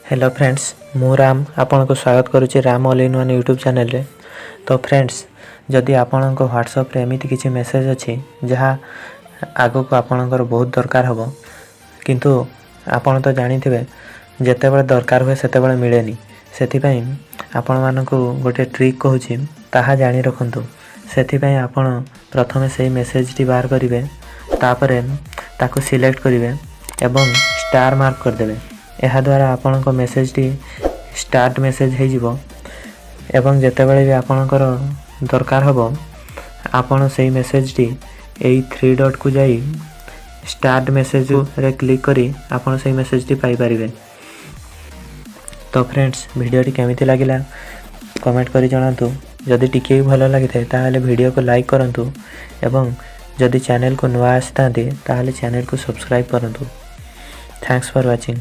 Hello friends मु राम आपन को स्वागत करुच्ची Ram all in one YouTube channel रे। तो फ्रेंड्स जदि आपन को व्हाट्सएप रे एमिति किसी मेसेज अच्छी जहाँ आगो को आपणकर बहुत दरकार हम किंतु आपन तो जानी थे जिते बड़े दरकार हुए सेते बड़े मिलेनी से आपण मानक गोटे ट्रिक कहूँ ताहा जानी रखु से आपण प्रथमे से मेसेज टी बाहर करेंगे तापर ताको सिलेक्ट करेंगे एवं स्टार मार्क करदे। यह द्वारा आपण को मेसेज टी स्टार्ट मेसेज हो जिवो एवं जेतेबेले भी आपणकर दरकार हबो आपण से मेसेज टी एई 3 डॉट को जाई स्टार्ट मेसेज रे क्लिक करी आपण से मेसेज टी पाई परिबे। तो फ्रेंड्स वीडियो टी केमिति लागिला कमेंट करी जणातु। जदि टिके भी भल लगी ताहले वीडियो को लाइक करंतु एवं जदि चैनल को नुआ आसता ताहले चैनल को सब्सक्राइब करंतु। Thanks for watching.